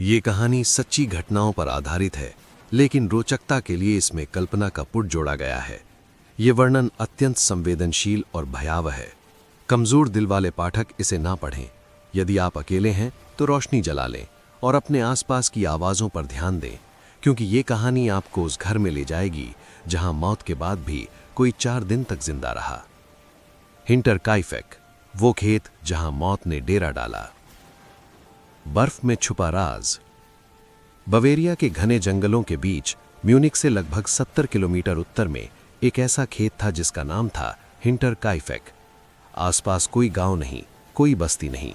ये कहानी सच्ची घटनाओं पर आधारित है, लेकिन रोचकता के लिए इसमें कल्पना का पुट जोड़ा गया है। ये वर्णन अत्यंत संवेदनशील और भयावह है। कमजोर दिल वाले पाठक इसे ना पढ़ें। यदि आप अकेले हैं तो रोशनी जला लें और अपने आसपास की आवाज़ों पर ध्यान दें, क्योंकि ये कहानी आपको उस घर में ले जाएगी जहां मौत के बाद भी कोई 4 दिन तक जिंदा रहा। हिंटरकाइफेक, वो खेत जहां मौत ने डेरा डाला। बर्फ में छुपा राज। बवेरिया के घने जंगलों के बीच म्यूनिक से लगभग 70 किलोमीटर उत्तर में एक ऐसा खेत था जिसका नाम था हिंटरकाइफेक। आसपास कोई गांव नहीं, कोई बस्ती नहीं,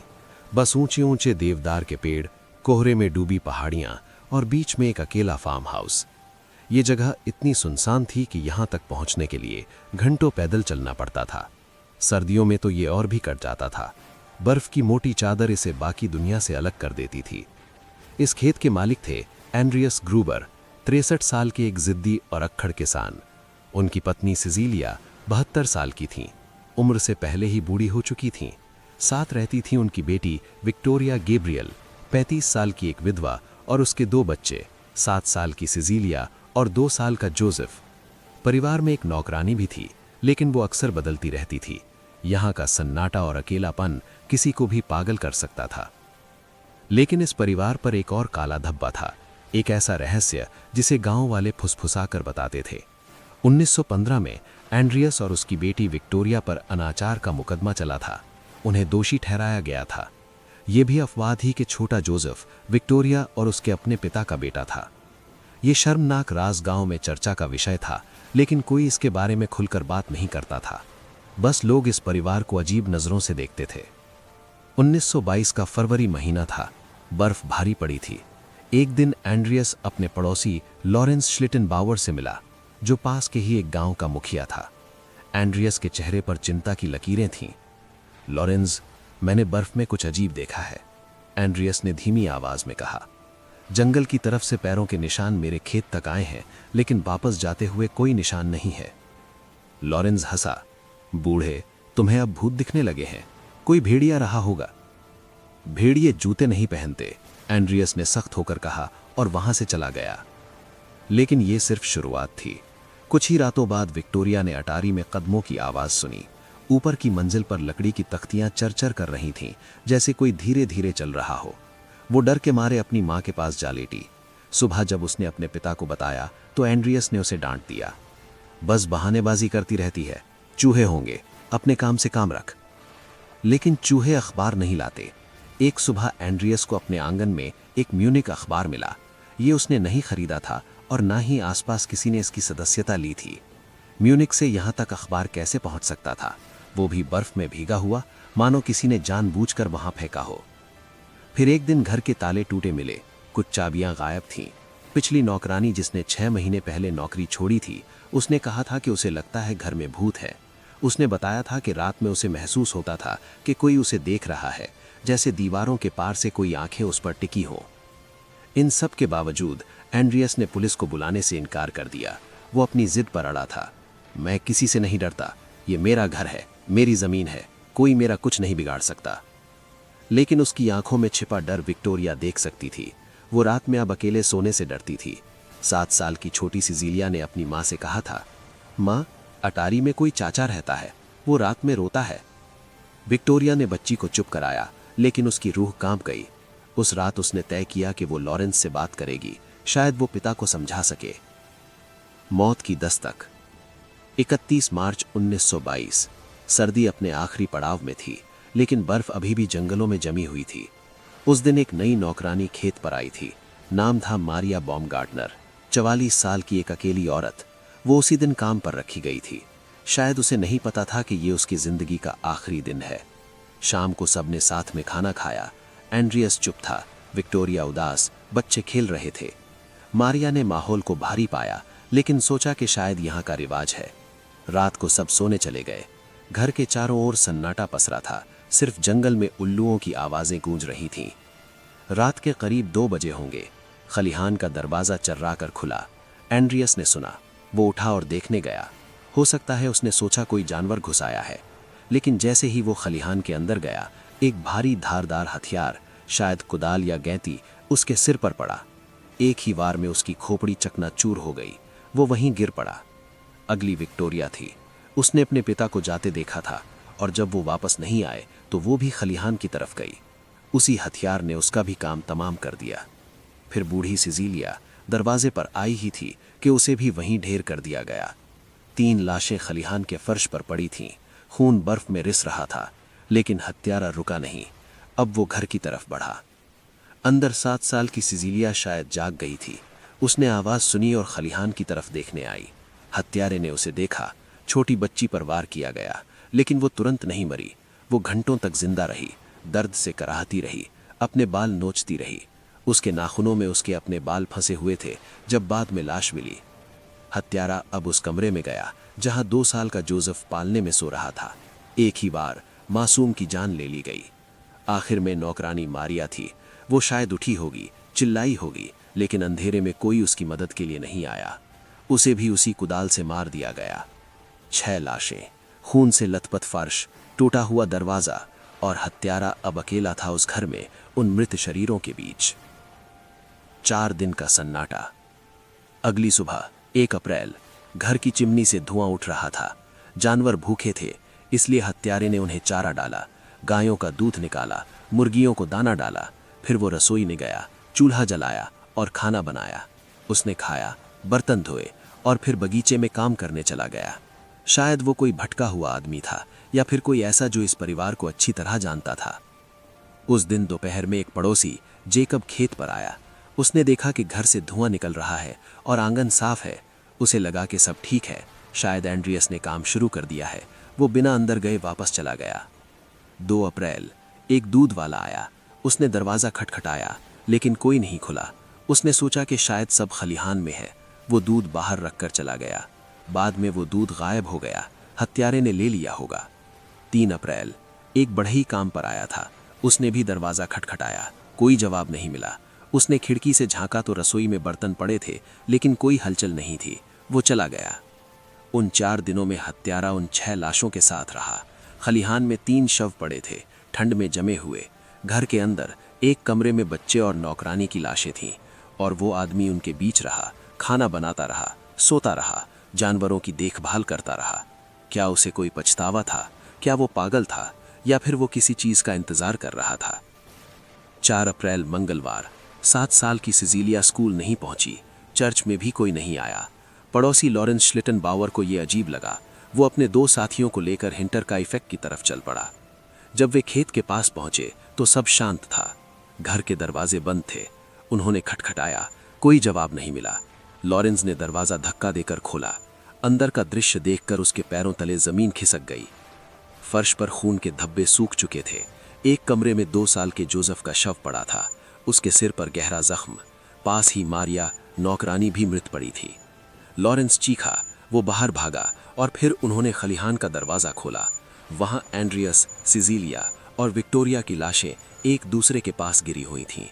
बस ऊंचे ऊंचे देवदार के पेड़, कोहरे में डूबी पहाड़ियां और बीच में एक अकेला फार्म हाउस। ये जगह इतनी सुनसान थी कि यहां तक पहुंचने के लिए घंटों पैदल चलना पड़ता था। सर्दियों में तो ये और भी कट जाता था। बर्फ की मोटी चादर इसे बाकी दुनिया से अलग कर देती थी। इस खेत के मालिक थे एंड्रियस ग्रूबर, 63 साल के एक जिद्दी और अक्खड़ किसान। उनकी पत्नी सिजीलिया 72 साल की थीं, उम्र से पहले ही बूढ़ी हो चुकी थीं। साथ रहती थी उनकी बेटी विक्टोरिया गैब्रियल, 35 साल की एक विधवा, और उसके 2 बच्चे, 7 साल की सिजीलिया और 2 साल का जोसेफ। परिवार में एक नौकरानी भी थी, लेकिन वो अक्सर बदलती रहती थी। यहाँ का सन्नाटा और अकेलापन किसी को भी पागल कर सकता था। लेकिन इस परिवार पर एक और काला धब्बा था, एक ऐसा रहस्य जिसे गांव वाले फुसफुसाकर बताते थे। 1915 में एंड्रियस और उसकी बेटी विक्टोरिया पर अनाचार का मुकदमा चला था। उन्हें दोषी ठहराया गया था। ये भी अफवाह थी कि छोटा जोसेफ विक्टोरिया और उसके अपने पिता का बेटा था। ये शर्मनाक राज गांव में चर्चा का विषय था, लेकिन कोई इसके बारे में खुलकर बात नहीं करता था। बस लोग इस परिवार को अजीब नजरों से देखते थे। 1922 का फरवरी महीना था। बर्फ भारी पड़ी थी। एक दिन एंड्रियस अपने पड़ोसी लॉरेंस श्लिटेनबाउअर से मिला, जो पास के ही एक गांव का मुखिया था। एंड्रियस के चेहरे पर चिंता की लकीरें थीं। लॉरेंस, मैंने बर्फ में कुछ अजीब देखा है, एंड्रियस ने धीमी आवाज में कहा। जंगल की तरफ से पैरों के निशान मेरे खेत तक आए हैं, लेकिन वापस जाते हुए कोई निशान नहीं है। लॉरेंस हंसा। बूढ़े, तुम्हें अब भूत दिखने लगे हैं, कोई भेड़िया रहा होगा। भेड़िए जूते नहीं पहनते, एंड्रियस ने सख्त होकर कहा और वहां से चला गया। लेकिन यह सिर्फ शुरुआत थी। कुछ ही रातों बाद विक्टोरिया ने अटारी में कदमों की आवाज सुनी। ऊपर की मंजिल पर लकड़ी की तख्तियां चरचर कर रही थीं, जैसे कोई धीरे धीरे चल रहा हो। वो डर के मारे अपनी मां के पास जा लेटी। सुबह जब उसने अपने पिता को बताया तो एंड्रियस ने उसे डांट दिया। बस बहानेबाजी करती रहती है, चूहे होंगे, अपने काम से काम रख। लेकिन चूहे अखबार नहीं लाते। एक सुबह एंड्रियस को अपने आंगन में एक म्यूनिक अखबार मिला। ये उसने नहीं खरीदा था और ना ही आसपास किसी ने इसकी सदस्यता ली थी। म्यूनिक से यहाँ तक अखबार कैसे पहुंच सकता था, वो भी बर्फ में भीगा हुआ, मानो किसी ने जानबूझकर वहां फेंका हो। फिर एक दिन घर के ताले टूटे मिले, कुछ चाबियां गायब थीं। पिछली नौकरानी जिसने 6 महीने पहले नौकरी छोड़ी थी, उसने कहा था कि उसे लगता है घर में भूत है। उसने बताया था कि रात में उसे महसूस होता था कि कोई उसे देख रहा है, जैसे दीवारों के पार से कोई आंखें उस पर टिकी हो। इन सब के बावजूद एंड्रियस ने पुलिस को बुलाने से इनकार कर दिया। वो अपनी जिद पर अड़ा था। मैं किसी से नहीं डरता, ये मेरा घर है, मेरी जमीन है, कोई मेरा कुछ नहीं बिगाड़ सकता। लेकिन उसकी आंखों में छिपा डर विक्टोरिया देख सकती थी। वो रात में अब अकेले सोने से डरती थी। 7 साल की छोटी सी जिलिया ने अपनी माँ से कहा था, माँ, अटारी में कोई चाचा रहता है, वो रात में रोता है। विक्टोरिया ने बच्ची को चुप कराया, लेकिन उसकी रूह कांप गई। उस रात उसने तय किया कि वो लॉरेंस से बात करेगी, शायद वो पिता को समझा सके। मौत की दस्तक। 31 मार्च 1922। सर्दी अपने आखिरी पड़ाव में थी, लेकिन बर्फ अभी भी जंगलों में जमी हुई थी। उस दिन एक नई नौकरानी खेत पर आई थी। नाम था मारिया बॉमगार्टनर, 44 साल की एक अकेली औरत। वो उसी दिन काम पर रखी गई थी। शायद उसे नहीं पता था कि ये उसकी जिंदगी का आखिरी दिन है। शाम को सबने साथ में खाना खाया। एंड्रियस चुप था, विक्टोरिया उदास, बच्चे खेल रहे थे। मारिया ने माहौल को भारी पाया, लेकिन सोचा कि शायद यहाँ का रिवाज है। रात को सब सोने चले गए। घर के चारों ओर सन्नाटा पसरा था, सिर्फ जंगल में उल्लुओं की आवाजें गूंज रही थीं। रात के करीब 2 बजे होंगे। खलिहान का दरवाजा चर्राकर खुला। एंड्रियस ने सुना। वो उठा और देखने गया। हो सकता है उसने सोचा कोई जानवर घुस आया है, लेकिन जैसे ही वो खलिहान के अंदर गया, एक भारी धारदार हथियार शायद कुदाल या गैंती उसके सिर पर पड़ा। एक ही वार में उसकी खोपड़ी चकनाचूर हो गई। वो वहीं गिर पड़ा। अगली विक्टोरिया थी। उसने अपने पिता को जाते देखा था और जब वो वापस नहीं आए तो वो भी खलिहान की तरफ गई। उसी हथियार ने उसका भी काम तमाम कर दिया। फिर बूढ़ी सिजीलिया दरवाजे पर आई ही थी कि उसे भी वहीं ढेर कर दिया गया। 3 लाशें खलिहान के फर्श पर पड़ी थीं। खून बर्फ में रिस रहा था, लेकिन हत्यारा रुका नहीं। अब वो घर की तरफ बढ़ा। अंदर 7 साल की सिजीलिया शायद जाग गई थी। उसने आवाज सुनी और खलिहान की तरफ देखने आई। हत्यारे ने उसे देखा। छोटी बच्ची पर वार किया गया, लेकिन वो तुरंत नहीं मरी। वो घंटों तक जिंदा रही, दर्द से कराहती रही, अपने बाल नोचती रही। उसके नाखूनों में उसके अपने बाल फंसे हुए थे जब बाद में लाश मिली। हत्यारा अब उस कमरे में गया जहां 2 साल का जोसेफ पालने में सो रहा था। एक ही बार मासूम की जान ले ली गई। आखिर में नौकरानी मारिया थी। वो शायद उठी होगी, चिल्लाई होगी, लेकिन अंधेरे में कोई उसकी मदद के लिए नहीं आया। उसे भी उसी कुदाल से मार दिया गया। 6 लाशें, खून से लथपथ फर्श, टूटा हुआ दरवाजा, और हत्यारा अब अकेला था उस घर में उन मृत शरीरों के बीच। 4 दिन का सन्नाटा। अगली सुबह 1 अप्रैल, घर की चिमनी से धुआं उठ रहा था। जानवर भूखे थे, इसलिए हत्यारे ने उन्हें चारा डाला, गायों का दूध निकाला, मुर्गियों को दाना डाला। फिर वो रसोई में गया, चूल्हा जलाया और खाना बनाया। उसने खाया, बर्तन धोए और फिर बगीचे में काम करने चला गया। शायद वो कोई भटका हुआ आदमी था या फिर कोई ऐसा जो इस परिवार को अच्छी तरह जानता था। उस दिन दोपहर में एक पड़ोसी जेकब खेत पर आया। उसने देखा कि घर से धुआं निकल रहा है और आंगन साफ है। उसे लगा कि सब ठीक है, शायद एंड्रियस ने काम शुरू कर दिया है। वो बिना अंदर गए वापस चला गया। 2 अप्रैल, एक दूध वाला आया। उसने दरवाज़ा खटखटाया, लेकिन कोई नहीं खुला। उसने सोचा कि शायद सब खलिहान में है। वो दूध बाहर रखकर चला गया। बाद में वो दूध गायब हो गया। हत्यारे ने ले लिया होगा। 3 अप्रैल, एक बढ़ई काम पर आया था। उसने भी दरवाज़ा खटखटाया, कोई जवाब नहीं मिला। उसने खिड़की से झांका तो रसोई में बर्तन पड़े थे, लेकिन कोई हलचल नहीं थी। वो चला गया। उन 4 दिनों में हत्यारा उन 6 लाशों के साथ रहा। खलिहान में 3 शव पड़े थे, ठंड में जमे हुए। घर के अंदर एक कमरे में बच्चे और नौकरानी की लाशें थीं, और वो आदमी उनके बीच रहा, खाना बनाता रहा, सोता रहा, जानवरों की देखभाल करता रहा। क्या उसे कोई पछतावा था? क्या वो पागल था, या फिर वो किसी चीज का इंतजार कर रहा था? 4 अप्रैल, मंगलवार, 7 साल की सिजीलिया स्कूल नहीं पहुंची। चर्च में भी कोई नहीं आया। पड़ोसी लॉरेंस श्लिटनबाउअर को यह अजीब लगा। वो अपने 2 साथियों को लेकर हिंटर का इफेक्ट की तरफ चल पड़ा। जब वे खेत के पास पहुंचे तो सब शांत था। घर के दरवाजे बंद थे। उन्होंने खटखटाया, कोई जवाब नहीं मिला। लॉरेंस ने दरवाजा धक्का देकर खोला। अंदर का दृश्य देखकर उसके पैरों तले जमीन खिसक गई। फर्श पर खून के धब्बे सूख चुके थे। एक कमरे में 2 साल के जोसेफ का शव पड़ा था। उसके सिर पर गहरा जख्म। पास ही मारिया, नौकरानी, भी मृत पड़ी थी। लॉरेंस चीखा। वो बाहर भागा और फिर उन्होंने खलिहान का दरवाजा खोला। वहां एंड्रियस, सिजीलिया और विक्टोरिया की लाशें एक दूसरे के पास गिरी हुई थीं,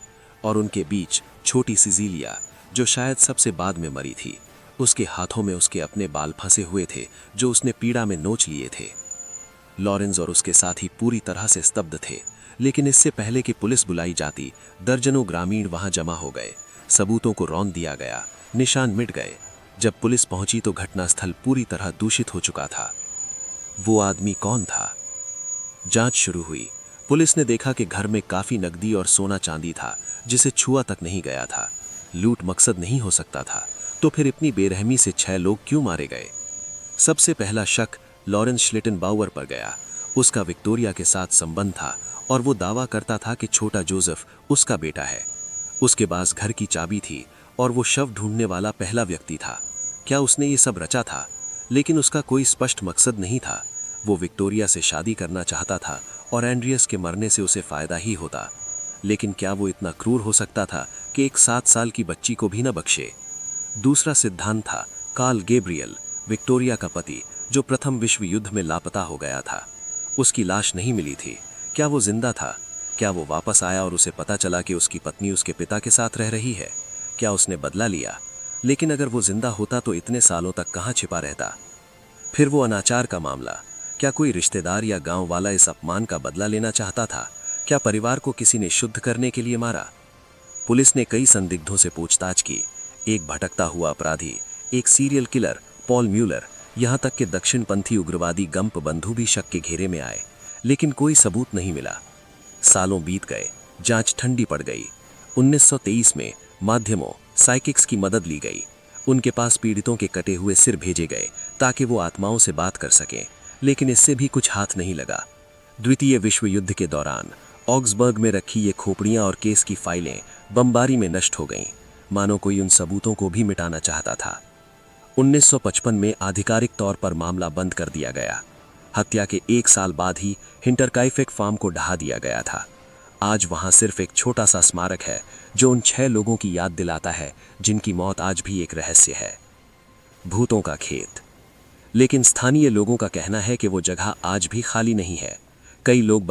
और उनके बीच छोटी सिजीलिया, जो शायद सबसे बाद में मरी थी। उसके हाथों में उसके अपने बाल फंसे हुए थे जो उसने पीड़ा में नोच लिए थे। लॉरेंस और उसके साथी पूरी तरह से स्तब्ध थे, लेकिन इससे पहले कि पुलिस बुलाई जाती, दर्जनों ग्रामीण वहां जमा हो गए। सबूतों को रौंद दिया गया, निशान मिट गए। जब पुलिस पहुंची तो घटनास्थल पूरी तरह दूषित हो चुका था। वो आदमी कौन था? जांच शुरू हुई। पुलिस ने देखा कि घर में काफी नकदी और सोना चांदी था, जिसे छुआ तक नहीं गया था। लूट मकसद नहीं हो सकता था, तो फिर इतनी बेरहमी से 6 लोग क्यों मारे गए? सबसे पहला शक लॉरेंस श्लिटनबाउअर पर गया। उसका विक्टोरिया के साथ संबंध था और वो दावा करता था कि छोटा जोसेफ उसका बेटा है। उसके पास घर की चाबी थी और वो शव ढूंढने वाला पहला व्यक्ति था। क्या उसने ये सब रचा था? लेकिन उसका कोई स्पष्ट मकसद नहीं था। वो विक्टोरिया से शादी करना चाहता था और एंड्रियस के मरने से उसे फायदा ही होता। लेकिन क्या वो इतना क्रूर हो सकता था कि एक 7 साल की बच्ची को भी न बख्शे? दूसरा सिद्धांत था कार्ल गैब्रियल, विक्टोरिया का पति, जो प्रथम विश्व युद्ध में लापता हो गया था। उसकी लाश नहीं मिली थी। क्या वो जिंदा था? क्या वो वापस आया और उसे पता चला कि उसकी पत्नी उसके पिता के साथ रह रही है? क्या उसने बदला लिया? लेकिन अगर वो जिंदा होता तो इतने सालों तक कहाँ छिपा रहता? फिर वो अनाचार का मामला। क्या कोई रिश्तेदार या गांव वाला इस अपमान का बदला लेना चाहता था? क्या परिवार को किसी ने शुद्ध करने के लिए मारा? पुलिस ने कई संदिग्धों से पूछताछ की। एक भटकता हुआ अपराधी, एक सीरियल किलर पॉल म्यूलर, यहां तक कि दक्षिणपंथी उग्रवादी गंप बंधु भी शक के घेरे में आए, लेकिन कोई सबूत नहीं मिला। सालों बीत गए, जांच ठंडी पड़ गई। 1923 में माध्यमों, साइकिक्स की मदद ली गई। उनके पास पीड़ितों के कटे हुए सिर भेजे गए ताकि वो आत्माओं से बात कर सकें, लेकिन इससे भी कुछ हाथ नहीं लगा। द्वितीय विश्व युद्ध के दौरान ऑक्सबर्ग में रखी ये खोपड़ियां और केस की फाइलें बमबारी में नष्ट हो गईं, मानो कोई उन सबूतों को भी मिटाना चाहता था। 1955 में आधिकारिक तौर पर मामला बंद कर दिया गया। हत्या के 1 साल बाद ही हिंटरकाइफेक फार्म को ढहा दिया गया था। आज वहां सिर्फ एक छोटा सा स्मारक है जो उन 6 लोगों की याद दिलाता है जिनकी मौत आज भी एक रहस्य है। भूतों का खेत। लेकिन स्थानीय लोगों का कहना है कि वो जगह आज भी खाली नहीं है। कई लोग